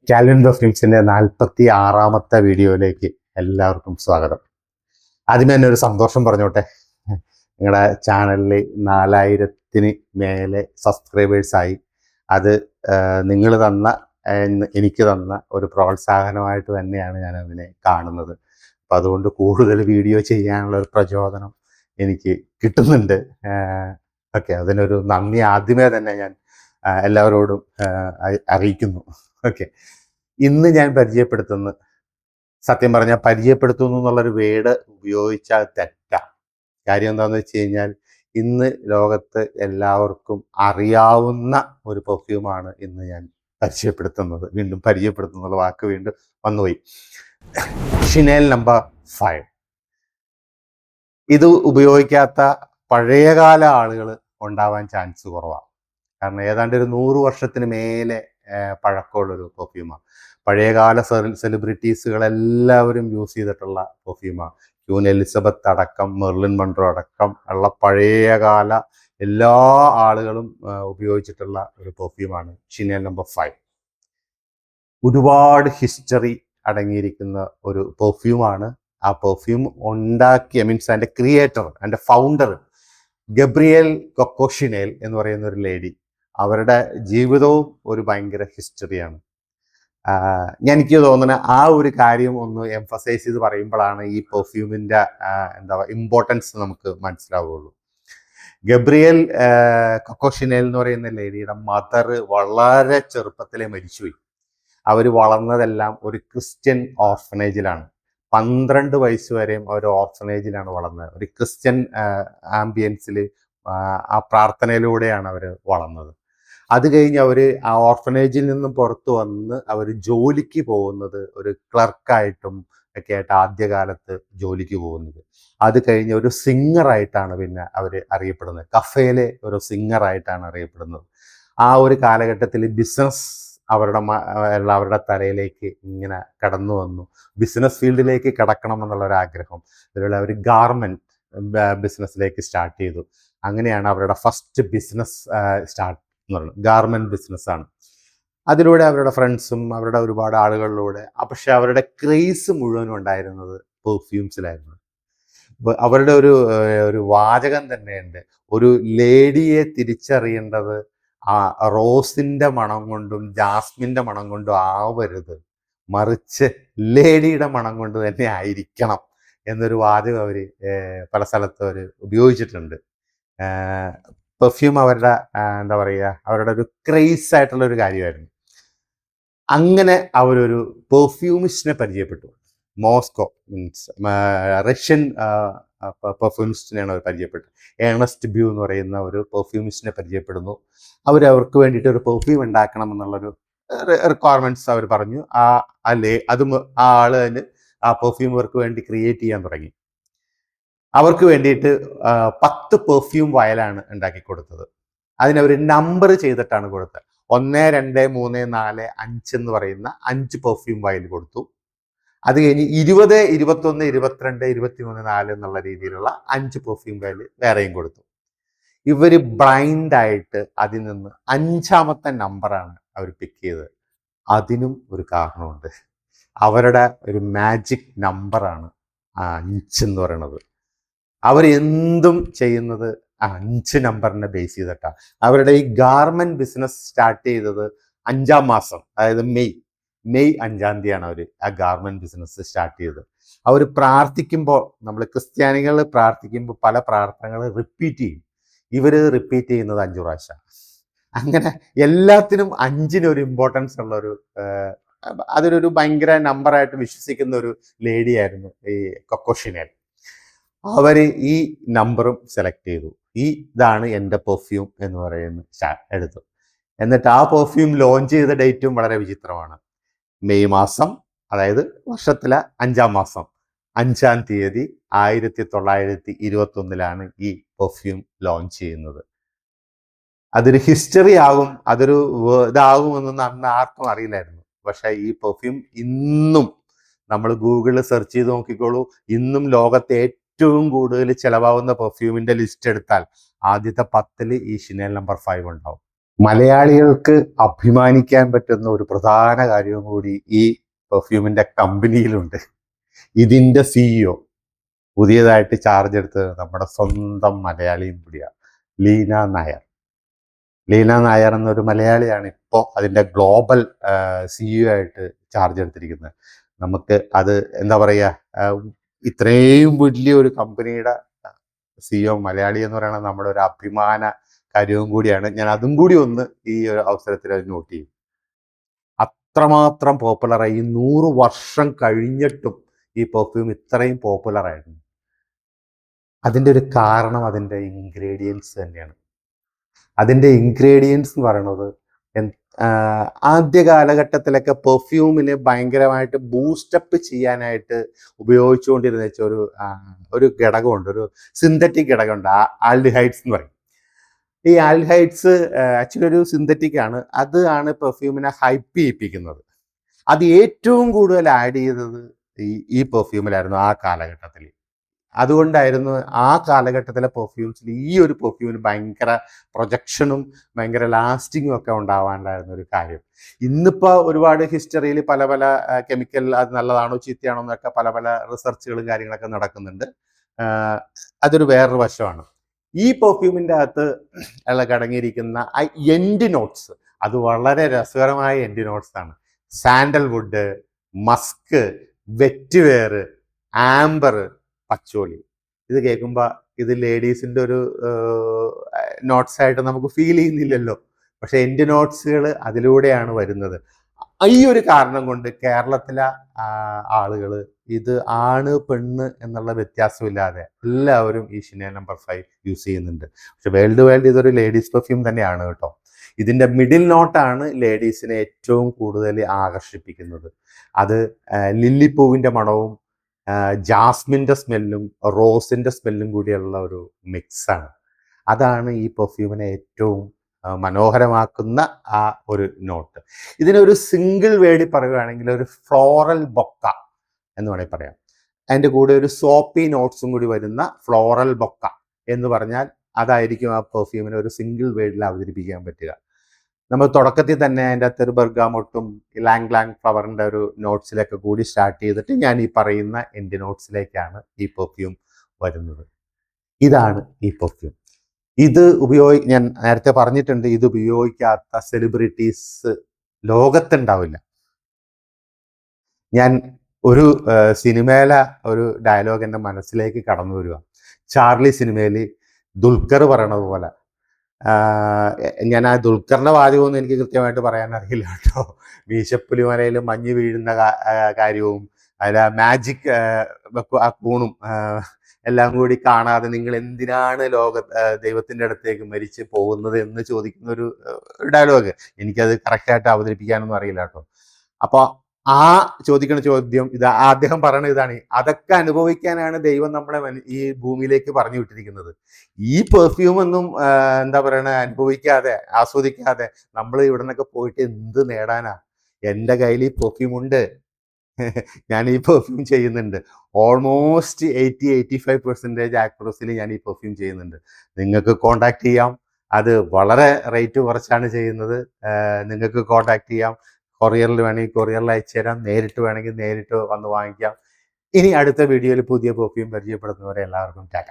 Calvin പെർഫ്യൂംസിന്റെ 46ാമത്തെ വീഡിയോയിലേക്ക് എല്ലാവർക്കും സ്വാഗതം. ആദ്യമേ തന്നെ ഒരു സന്തോഷം പറഞ്ഞോട്ടെ. നിങ്ങളുടെ ചാനലിൽ 4000-ന് മേലെ സബ്സ്ക്രൈബേഴ്സായി. അത് നിങ്ങൾ തന്ന എനിക്ക് തന്ന ഒരു പ്രോത്സാഹനമായിട്ട് തന്നെയാണ് ഞാൻ അതിനെ കാണുന്നത്. അപ്പം അതുകൊണ്ട് കൂടുതൽ വീഡിയോ ചെയ്യാനുള്ള ഒരു പ്രചോദനം എനിക്ക് കിട്ടുന്നുണ്ട്. ഓക്കെ, അതിനൊരു നന്ദി ആദ്യമേ തന്നെ ഞാൻ എല്ലാവരോടും അറിയിക്കുന്നു. ഓക്കെ, ഇന്ന് ഞാൻ സത്യം പറഞ്ഞാൽ പരിചയപ്പെടുത്തുന്നു എന്നുള്ളൊരു വേർഡ് ഉപയോഗിച്ചാൽ തെറ്റാ. കാര്യം എന്താണെന്ന് വെച്ച് കഴിഞ്ഞാൽ ഇന്ന് ലോകത്ത് എല്ലാവർക്കും അറിയാവുന്ന ഒരു പെർഫ്യൂമാണ് ഇന്ന് ഞാൻ വീണ്ടും പരിചയപ്പെടുത്തുന്നുള്ള വാക്ക് വീണ്ടും വന്നുപോയി. ഷിനേൽ നമ്പർ 5. ഇത് ഉപയോഗിക്കാത്ത പഴയകാല ആളുകൾ ഉണ്ടാവാൻ ചാൻസ് കുറവാണ്. കാരണം ഏതാണ്ട് ഒരു 100 വർഷത്തിന് മേലെ പഴക്കമുള്ളൊരു പെർഫ്യൂമാണ്. പഴയകാല സെലിബ്രിറ്റീസുകളെല്ലാവരും യൂസ് ചെയ്തിട്ടുള്ള പെർഫ്യൂമാണ്. ക്യൂൻ എലിസബത്ത് അടക്കം, മെർലിൻ മൺട്രോ അടക്കം ഉള്ള പഴയകാല എല്ലാ ആളുകളും ഉപയോഗിച്ചിട്ടുള്ള ഒരു പെർഫ്യൂമാണ് ഷിനേൽ നമ്പർ 5. ഒരുപാട് ഹിസ്റ്ററി അടങ്ങിയിരിക്കുന്ന ഒരു പെർഫ്യൂമാണ്. ആ പെർഫ്യൂം ഉണ്ടാക്കിയ അതിൻ്റെ ക്രിയേറ്റർ, അതിൻ്റെ ഫൗണ്ടർ ഗബ്രിയേൽ കൊക്കോ ഷിനേൽ എന്ന് പറയുന്ന ഒരു ലേഡി. അവരുടെ ജീവിതവും ഒരു ഭയങ്കര ഹിസ്റ്ററിയാണ്. എനിക്ക് തോന്നുന്ന ആ ഒരു കാര്യം ഒന്ന് എംഫസൈസ് ചെയ്ത് പറയുമ്പോഴാണ് ഈ പെർഫ്യൂമിൻ്റെ ഇമ്പോർട്ടൻസ് നമുക്ക് മനസ്സിലാവുകയുള്ളൂ. ഗബ്രിയേൽ കൊക്കോ ഷിനേൽ എന്ന് പറയുന്ന ലേഡിയുടെ മദർ വളരെ ചെറുപ്പത്തിലെ മരിച്ചുപോയി. അവർ വളർന്നതെല്ലാം ഒരു ക്രിസ്ത്യൻ ഓർഫനേജിലാണ്. 12 വയസ്സ് വരെയും അവർ ഓർഫനേജിലാണ് വളർന്നത്. ഒരു ക്രിസ്ത്യൻ ആംബിയൻസിൽ ആ പ്രാർത്ഥനയിലൂടെയാണ് അവർ വളർന്നത്. അത് കഴിഞ്ഞ് അവർ ആ ഓർഫനേജിൽ നിന്നും പുറത്തു വന്ന് അവർ ജോലിക്ക് പോകുന്നത് ഒരു ക്ലർക്കായിട്ടും ഒക്കെ ആയിട്ട് ആദ്യകാലത്ത് ജോലിക്ക് പോകുന്നത്. അത് കഴിഞ്ഞ് ഒരു സിംഗറായിട്ടാണ് പിന്നെ അവർ അറിയപ്പെടുന്നത്. കഫേയിലെ ഒരു സിംഗറായിട്ടാണ് അറിയപ്പെടുന്നത്. ആ ഒരു കാലഘട്ടത്തിൽ ബിസിനസ് അവരുടെ തലയിലേക്ക് ഇങ്ങനെ കടന്നു വന്നു. ബിസിനസ് ഫീൽഡിലേക്ക് കടക്കണമെന്നുള്ളൊരാഗ്രഹം. അതിലുള്ള അവർ ഗാർമെൻറ്റ് ബിസിനസ്സിലേക്ക് സ്റ്റാർട്ട് ചെയ്തു. അങ്ങനെയാണ് അവരുടെ ഫസ്റ്റ് ബിസിനസ് സ്റ്റാർട്ട് എന്ന് പറയുന്നത്. ഗാർമെൻറ്റ് ബിസിനസ്സാണ്. അതിലൂടെ അവരുടെ ഫ്രണ്ട്സും അവരുടെ ഒരുപാട് ആളുകളിലൂടെ, പക്ഷെ അവരുടെ ക്രേസ് മുഴുവനും ഉണ്ടായിരുന്നത് പെർഫ്യൂംസിലായിരുന്നു. അവരുടെ ഒരു വാചകം തന്നെയുണ്ട്, ഒരു ലേഡിയെ തിരിച്ചറിയേണ്ടത് ആ റോസിൻ്റെ മണം കൊണ്ടും ജാസ്മിൻ്റെ മണം കൊണ്ടും ആവരുത്, മറിച്ച് ലേഡിയുടെ മണം കൊണ്ട് തന്നെ ആയിരിക്കണം എന്നൊരു വാചകം അവർ പല സ്ഥലത്തും അവർ ഉപയോഗിച്ചിട്ടുണ്ട്. പെർഫ്യൂം അവരുടെ അവരുടെ ഒരു ക്രേസ് ആയിട്ടുള്ള ഒരു കാര്യമായിരുന്നു. അങ്ങനെ അവരൊരു പെർഫ്യൂമിസ്റ്റിനെ പരിചയപ്പെട്ടു. മോസ്കോ റഷ്യൻ പെർഫ്യൂമിസ്റ്റിനെയാണ് അവർ പരിചയപ്പെട്ടത്. ഏണസ്റ്റ് ബ്യൂ എന്ന് പറയുന്ന ഒരു പെർഫ്യൂമിസ്റ്റിനെ പരിചയപ്പെടുന്നു. അവർക്ക് വേണ്ടിയിട്ട് ഒരു പെർഫ്യൂം ഉണ്ടാക്കണം എന്നുള്ളൊരു റിക്വയർമെൻറ്റ്സ് അവർ പറഞ്ഞു. ആ ആള് തന്നെ ആ പെർഫ്യൂം അവർക്ക് വേണ്ടി ക്രിയേറ്റ് ചെയ്യാൻ തുടങ്ങി. അവർക്ക് വേണ്ടിയിട്ട് 10 പെർഫ്യൂം വയലാണ് ഉണ്ടാക്കി കൊടുത്തത്. അതിനവർ നമ്പർ ചെയ്തിട്ടാണ് കൊടുത്തത്. 1, 2, 3, 4, 5 എന്ന് പറയുന്ന 5 പെർഫ്യൂം വയൽ കൊടുത്തു. അത് കഴിഞ്ഞ് 20, 21, 22, 23, 4 എന്നുള്ള രീതിയിലുള്ള 5 പെർഫ്യൂം വയൽ വേറെയും കൊടുത്തു. ഇവർ ബ്ലൈൻഡായിട്ട് അതിൽ നിന്ന് 5ാമത്തെ നമ്പറാണ് അവർ പിക്ക് ചെയ്തത്. അതിനും ഒരു കാരണമുണ്ട്. അവരുടെ ഒരു മാജിക് നമ്പറാണ് 5 എന്ന് പറയുന്നത്. അവരെന്തും ചെയ്യുന്നത് 5 നമ്പറിനെ ബേസ് ചെയ്തിട്ടാണ്. അവരുടെ ഈ ഗാർമെൻറ്റ് ബിസിനസ് സ്റ്റാർട്ട് ചെയ്തത് 5ാം മാസം, അതായത് മെയ് 5-ാം തീയതിയാണ് അവർ ആ ഗാർമെൻറ്റ് ബിസിനസ് സ്റ്റാർട്ട് ചെയ്തത്. അവർ പ്രാർത്ഥിക്കുമ്പോൾ, നമ്മൾ ക്രിസ്ത്യാനികൾ പ്രാർത്ഥിക്കുമ്പോൾ പല പ്രാർത്ഥനകൾ റിപ്പീറ്റ് ചെയ്യും. ഇവർ റിപ്പീറ്റ് ചെയ്യുന്നത് 5 പ്രാവശ്യം. അങ്ങനെ എല്ലാത്തിനും 5-ന് ഒരു ഇമ്പോർട്ടൻസ് ഉള്ളൊരു അതിനൊരു ഭയങ്കര നമ്പറായിട്ട് വിശ്വസിക്കുന്ന ഒരു ലേഡിയായിരുന്നു ഈ കൊക്കോ ഷിനേൽ. അവർ ഈ നമ്പറും സെലക്ട് ചെയ്തു. ഇതാണ് എൻ്റെ പെർഫ്യൂം എന്ന് പറയുന്ന എടുത്തു. എന്നിട്ട് ആ പെർഫ്യൂം ലോഞ്ച് ചെയ്ത ഡേറ്റും വളരെ വിചിത്രമാണ്. മെയ് മാസം, അതായത് വർഷത്തിലെ 5ാം മാസം 5-ാം തീയതി 1921 ഈ പെർഫ്യൂം ലോഞ്ച് ചെയ്യുന്നത്. അതൊരു ഹിസ്റ്ററി ആകും, അതൊരു ഇതാകുമെന്നൊന്നും അന്ന് ആർക്കും അറിയില്ലായിരുന്നു. പക്ഷേ ഈ പെർഫ്യൂം ഇന്നും നമ്മൾ ഗൂഗിളിൽ സെർച്ച് ചെയ്ത് നോക്കിക്കോളൂ. ഇന്നും ലോകത്തെ ഏറ്റവും കൂടുതൽ ചിലവാകുന്ന പെർഫ്യൂമിൻ്റെ ലിസ്റ്റ് എടുത്താൽ ആദ്യത്തെ 10-ൽ ഈ ഷിനേൽ നമ്പർ 5 ഉണ്ടാവും. മലയാളികൾക്ക് അഭിമാനിക്കാൻ പറ്റുന്ന ഒരു പ്രധാന കാര്യവും കൂടി ഈ പെർഫ്യൂമിന്റെ കമ്പനിയിലുണ്ട്. ഇതിന്റെ സിഇഒ പുതിയതായിട്ട് ചാർജ് എടുത്തത് നമ്മുടെ സ്വന്തം മലയാളിയും കൂടിയാണ്, ലീന നായർ. ലീന നായർ എന്നൊരു മലയാളിയാണ് ഇപ്പോൾ അതിൻ്റെ ഗ്ലോബൽ സിഇഒ ആയിട്ട് ചാർജ് എടുത്തിരിക്കുന്നത്. നമുക്ക് അത് എന്താ പറയുക, ഇത്രയും വലിയൊരു കമ്പനിയുടെ സിഇഒ മലയാളി എന്ന് പറയുന്നത് നമ്മുടെ ഒരു അഭിമാന കാര്യവും കൂടിയാണ്. ഞാൻ അതും കൂടി ഒന്ന് ഈ ഒരു അവസരത്തിൽ അത് നോട്ട് ചെയ്യും. അത്രമാത്രം പോപ്പുലറായി. 100 വർഷം കഴിഞ്ഞിട്ടും ഈ പെർഫ്യൂം ഇത്രയും പോപ്പുലറായിരുന്നു. അതിൻ്റെ ഒരു കാരണം അതിൻ്റെ ഇൻഗ്രീഡിയൻസ് തന്നെയാണ്. അതിൻ്റെ ഇൻഗ്രീഡിയൻസ് എന്ന് പറയുന്നത് ആദ്യ കാലഘട്ടത്തിലൊക്കെ പെർഫ്യൂമിനെ ഭയങ്കരമായിട്ട് ബൂസ്റ്റപ്പ് ചെയ്യാനായിട്ട് ഉപയോഗിച്ചുകൊണ്ടിരുന്ന ഒരു ഘടകമുണ്ട്, ഒരു സിന്തറ്റിക് ഘടകമുണ്ട്, ആൽഡിഹൈഡ്സ് എന്ന് പറയും. ഈ ആൽഡിഹൈഡ്സ് ആക്ച്വലി ഒരു സിന്തറ്റിക് ആണ്. അത് ആണ് പെർഫ്യൂമിനെ ഹൈപ്പ് ചെയ്യിപ്പിക്കുന്നത്. അത് ഏറ്റവും കൂടുതൽ ആഡ് ചെയ്തത് ഈ പെർഫ്യൂമിലായിരുന്നു ആ കാലഘട്ടത്തിൽ. അതുകൊണ്ടായിരുന്നു ആ കാലഘട്ടത്തിലെ പെർഫ്യൂംസിൽ ഈ ഒരു പെർഫ്യൂമിന് ഭയങ്കര പ്രൊജക്ഷനും ഭയങ്കര ലാസ്റ്റിങ്ങും ഒക്കെ ഉണ്ടാവാണ്ടായിരുന്ന ഒരു കാര്യം. ഇന്നിപ്പോൾ ഒരുപാട് ഹിസ്റ്ററിയിൽ പല പല കെമിക്കൽ അത് നല്ലതാണോ ചീത്തയാണോ എന്നൊക്കെ പല പല റിസർച്ചുകളും കാര്യങ്ങളൊക്കെ നടക്കുന്നുണ്ട്. അതൊരു വേറൊരു വശമാണ്. ഈ പെർഫ്യൂമിൻ്റെ അകത്ത് അടങ്ങിയിരിക്കുന്ന ആ എൻഡ് നോട്ട്സ്, അത് വളരെ രസകരമായ എൻഡ് നോട്ട്സ് ആണ്. Sandalwood, musk, vetiver, amber, patchouli. ഇത് കേൾക്കുമ്പോൾ ഇത് ലേഡീസിൻ്റെ ഒരു നോട്ട്സ് ആയിട്ട് നമുക്ക് ഫീൽ ചെയ്യുന്നില്ലല്ലോ, പക്ഷെ എൻ്റെ നോട്ട്സുകൾ അതിലൂടെയാണ് വരുന്നത്. ഈ ഒരു കാരണം കൊണ്ട് കേരളത്തിലെ ആളുകൾ ഇത് ആണ് പെണ്ണ് എന്നുള്ള വ്യത്യാസമില്ലാതെ എല്ലാവരും ഈ ഷാനൽ നമ്പർ 5 യൂസ് ചെയ്യുന്നുണ്ട്. പക്ഷെ വേൾഡ് വൈഡ് ഇതൊരു ലേഡീസ് പെർഫ്യൂം തന്നെയാണ് കേട്ടോ. ഇതിൻ്റെ മിഡിൽ നോട്ടാണ് ലേഡീസിനെ ഏറ്റവും കൂടുതൽ ആകർഷിപ്പിക്കുന്നത്. അത് ലില്ലിപ്പൂവിൻ്റെ മണവും ജാസ്മിൻ്റെ സ്മെല്ലും റോസിൻ്റെ സ്മെല്ലും കൂടിയുള്ള ഒരു മിക്സാണ്. അതാണ് ഈ പെർഫ്യൂമിനെ ഏറ്റവും മനോഹരമാക്കുന്ന ആ ഒരു നോട്ട്. ഇതിനൊരു സിംഗിൾ വേർഡിൽ പറയുകയാണെങ്കിൽ ഒരു ഫ്ലോറൽ ബൊക്ക എന്ന് വേണമെങ്കിൽ പറയാം. അതിൻ്റെ കൂടെ ഒരു സോപ്പി നോട്ട്സും കൂടി വരുന്ന ഫ്ലോറൽ ബൊക്ക എന്ന് പറഞ്ഞാൽ അതായിരിക്കും ആ പെർഫ്യൂമിനെ ഒരു സിംഗിൾ വേർഡിൽ അവതരിപ്പിക്കാൻ പറ്റുക. നമ്മൾ തുടക്കത്തിൽ തന്നെ അതിൻ്റെ അകത്ത് ഒരു ബെർഗാമോട്ടും ലാങ് ഫ്ലവറിൻ്റെ ഒരു നോട്ട്സിലൊക്കെ കൂടി സ്റ്റാർട്ട് ചെയ്തിട്ട് ഞാൻ ഈ പറയുന്ന എൻ്റെ നോട്ട്സിലേക്കാണ് ഈ പെർഫ്യൂം വരുന്നത്. ഇതാണ് ഈ പെർഫ്യൂം. ഇത് ഞാൻ നേരത്തെ പറഞ്ഞിട്ടുണ്ട്, ഇത് ഉപയോഗിക്കാത്ത സെലിബ്രിറ്റീസ് ലോകത്തുണ്ടാവില്ല. ഞാൻ ഒരു സിനിമയിലെ ഒരു ഡയലോഗ് എൻ്റെ മനസ്സിലേക്ക് കടന്നു വരിക. ചാർലി സിനിമയിൽ ദുൽഖർ പറയണത് പോലെ, ഞാൻ ആ ദുൽഖറിൻ്റെ വാചകമൊന്നും എനിക്ക് കൃത്യമായിട്ട് പറയാൻ അറിയില്ല കേട്ടോ. മീശപ്പുലിമലയിൽ മഞ്ഞ് വീഴുന്ന കാര്യവും അതിലെ മാജിക് ആ കൂണും എല്ലാം കൂടി കാണാതെ നിങ്ങൾ എന്തിനാണ് ദൈവത്തിൻ്റെ അടുത്തേക്ക് മരിച്ച് പോകുന്നത് എന്ന് ചോദിക്കുന്ന ഒരു ഡയലോഗ്. എനിക്കത് കറക്റ്റായിട്ട് അവതരിപ്പിക്കാനൊന്നും അറിയില്ല കേട്ടോ. അപ്പോൾ ആ ചോദിക്കുന്ന ചോദ്യം അദ്ദേഹം പറയുന്നത് ഇതാണ്: അതൊക്കെ അനുഭവിക്കാനാണ് ദൈവം നമ്മളെ ഈ ഭൂമിയിലേക്ക് പറഞ്ഞു വിട്ടിരിക്കുന്നത്. ഈ പെർഫ്യൂം ഒന്നും എന്താ പറയണ അനുഭവിക്കാതെ ആസ്വദിക്കാതെ നമ്മൾ ഇവിടെ നിന്നൊക്കെ പോയിട്ട് എന്ത് നേടാനാ? എൻ്റെ കയ്യിൽ ഈ പെർഫ്യൂം ഉണ്ട്. ഞാൻ ഈ പെർഫ്യൂം ചെയ്യുന്നുണ്ട്. ഓൾമോസ്റ്റ് 80-85% ആക്യുറസിൽ ഞാൻ ഈ പെർഫ്യൂം ചെയ്യുന്നുണ്ട്. നിങ്ങൾക്ക് കോണ്ടാക്ട് ചെയ്യാം. അത് വളരെ റേറ്റ് കുറച്ചാണ് ചെയ്യുന്നത്. നിങ്ങൾക്ക് കോണ്ടാക്ട് ചെയ്യാം. കൊറിയറിൽ വേണമെങ്കിൽ കൊറിയറിൽ അയച്ചു തരാം. നേരിട്ട് വേണമെങ്കിൽ നേരിട്ട് വന്ന് വാങ്ങിക്കാം. ഇനി അടുത്ത വീഡിയോയിൽ പുതിയ പെർഫ്യൂം പരിചയപ്പെടുന്നവരെ എല്ലാവർക്കും ടാറ്റ.